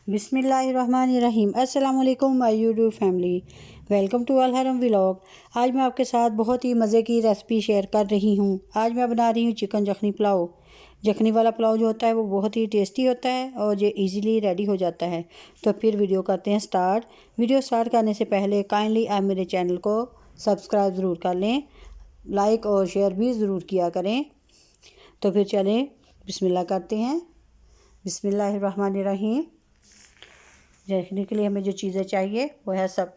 बिस्मिल्लाहिर्रहमानिर्रहीम। अस्सलाम वालेकुम my YouTube family, welcome to Al Haram vlog. आज मैं आपके साथ बहुत ही मज़े की रेसिपी शेयर कर रही हूँ। आज मैं बना रही हूँ चिकन यखनी पुलाव। यखनी वाला पुलाव जो होता है वो बहुत ही टेस्टी होता है और ये इजीली रेडी हो जाता है। तो फिर वीडियो करते हैं स्टार्ट। वीडियो स्टार्ट करने से पहले काइंडली आप मेरे चैनल को सब्सक्राइब ज़रूर कर लें, लाइक और शेयर भी ज़रूर किया करें। तो फिर चलें बिस्मिल्लाह करते हैं। बिस्मिल्लाहिर्रहमानिर्रहीम। यखनी के लिए हमें जो चीज़ें चाहिए वो है सब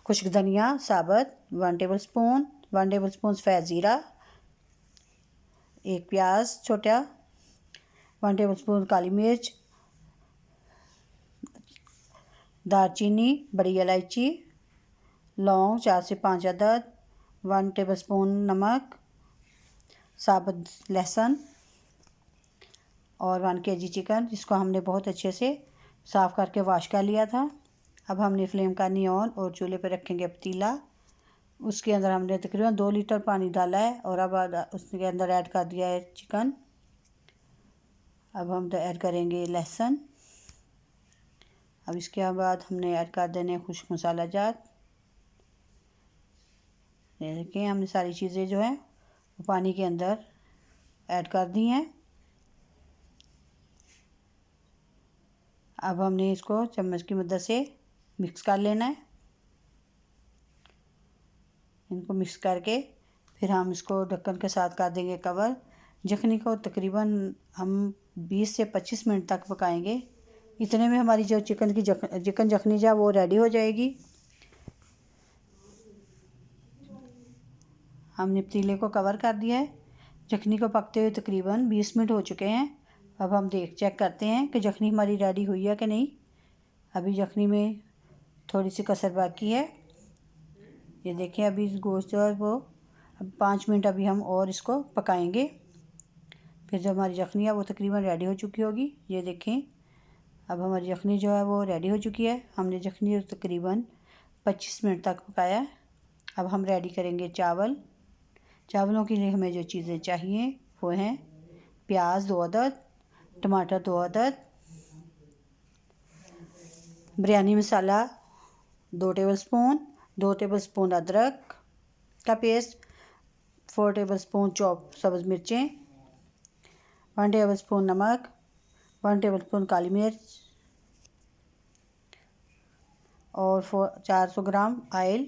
खुश्क धनिया साबुत 1 टेबलस्पून, 1 टेबलस्पून सफ़ेद ज़ीरा, 1 प्याज छोटा, 1 टेबलस्पून काली मिर्च, दालचीनी, बड़ी इलायची, लौंग 4 से 5 अदद, 1 टेबलस्पून नमक, साबुत लहसुन और 1 kg चिकन जिसको हमने बहुत अच्छे से साफ़ करके वॉश कर लिया था। अब हमने फ्लेम करनी ऑन और चूल्हे पे रखेंगे पतीला। उसके अंदर हमने तकरीबन 2 लीटर पानी डाला है और अब उसके अंदर ऐड कर दिया है चिकन। अब हम ऐड करेंगे लहसुन। अब इसके बाद हमने ऐड कर देने खुश्क मसाला जात। ये देखिए हमने सारी चीज़ें जो है वो पानी के अंदर ऐड कर दी हैं। अब हमने इसको चम्मच की मदद से मिक्स कर लेना है। इनको मिक्स करके फिर हम इसको ढक्कन के साथ कर देंगे कवर। यखनी को तकरीबन हम 20 से 25 मिनट तक पकाएंगे। इतने में हमारी जो चिकन यखनी जो वो रेडी हो जाएगी। हमने पतीले को कवर कर दिया है। यखनी को पकते हुए तकरीबन 20 मिनट हो चुके हैं। अब हम चेक करते हैं कि यखनी हमारी रेडी हुई है कि नहीं। अभी यखनी में थोड़ी सी कसर बाकी है। ये देखिए अभी इस गोश्त जो है वो अब 5 मिनट अभी हम और इसको पकाएंगे। फिर जो हमारी यखनी है वो तकरीबन रेडी हो चुकी होगी। ये देखें अब हमारी यखनी जो है वो रेडी हो चुकी है। हमने यखनी तकरीबन 25 मिनट तक पकाया। अब हम रेडी करेंगे चावल। चावलों के लिए हमें जो चीज़ें चाहिए वो हैं प्याज 2 अदद, टमाटर 2 अदद, बिरयानी मसाला 2 टेबलस्पून, 2 टेबलस्पून अदरक का पेस्ट, 4 टेबलस्पून चॉप सब्ज़ मिर्चें, 1 टेबलस्पून नमक, 1 टेबलस्पून काली मिर्च और 400 ग्राम ऑयल।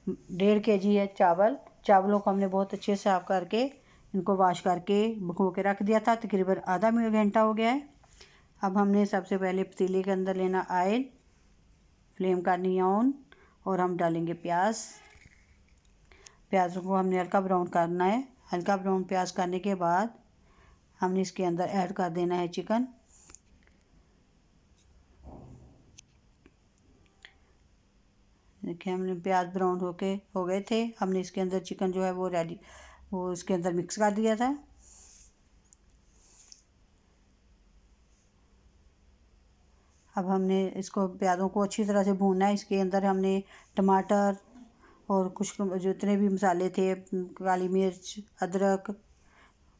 1.5 kg है चावल। चावलों को हमने बहुत अच्छे से साफ़ करके इनको वॉश करके भिगो के रख दिया था। तकरीबन आधा घंटा हो गया है। अब हमने सबसे पहले पतीले के अंदर लेना ऑयल, फ्लेम करनी ऑन और हम डालेंगे प्याज। प्याज़ों को हमने हल्का ब्राउन करना है। हल्का ब्राउन प्याज करने के बाद हमने इसके अंदर ऐड कर देना है चिकन। देखिए हमने प्याज ब्राउन हो गए थे। हमने इसके अंदर चिकन जो है वो इसके अंदर मिक्स कर दिया था। अब हमने इसको प्याज़ों को अच्छी तरह से भूनना है। इसके अंदर हमने टमाटर और कुछ जितने भी मसाले थे, काली मिर्च, अदरक,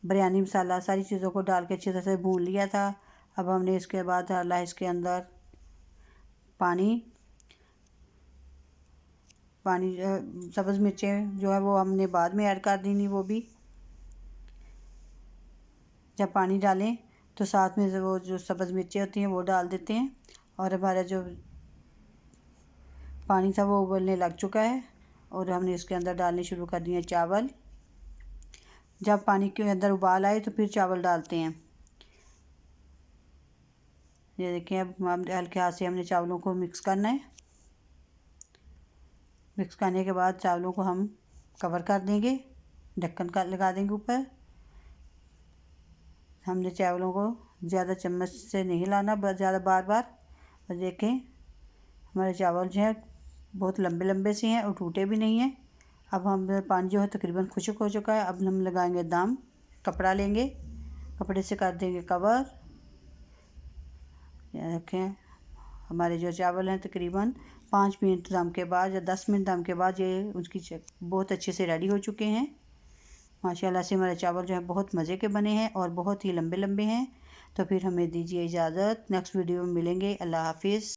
बिरयानी मसाला, सारी चीज़ों को डाल के अच्छी तरह से भून लिया था। अब हमने इसके बाद डाला है इसके अंदर पानी। सब्ज़ मिर्चें जो है वो हमने बाद में ऐड कर देनी। वो भी जब पानी डालें तो साथ में वो जो सब्ज़ मिर्चें होती हैं वो डाल देते हैं। और हमारा जो पानी था वो उबलने लग चुका है और हमने इसके अंदर डालने शुरू कर दिए चावल। जब पानी के अंदर उबाल आए तो फिर चावल डालते हैं। ये देखें अब हम हल्के हाथ से हमने चावलों को मिक्स करना है। मिक्स करने के बाद चावलों को हम कवर कर देंगे, ढक्कन का लगा देंगे ऊपर। हमने चावलों को ज़्यादा चम्मच से नहीं हिलाना, ज़्यादा बार बार। और देखें हमारे चावल जो है बहुत लंबे लंबे से हैं और टूटे भी नहीं हैं। अब हम पानी जो है तकरीबन खुश्क हो चुका है। अब हम लगाएंगे दम। कपड़ा लेंगे, कपड़े से कर देंगे कवर। देखें हमारे जो चावल हैं तकरीबन 5 मिनट दम के बाद या 10 मिनट दम के बाद ये उसकी बहुत अच्छे से रेडी हो चुके हैं। माशाल्लाह से हमारे चावल जो है बहुत मज़े के बने हैं और बहुत ही लंबे लंबे हैं। तो फिर हमें दीजिए इजाज़त, नेक्स्ट वीडियो में मिलेंगे। अल्लाह हाफिज़।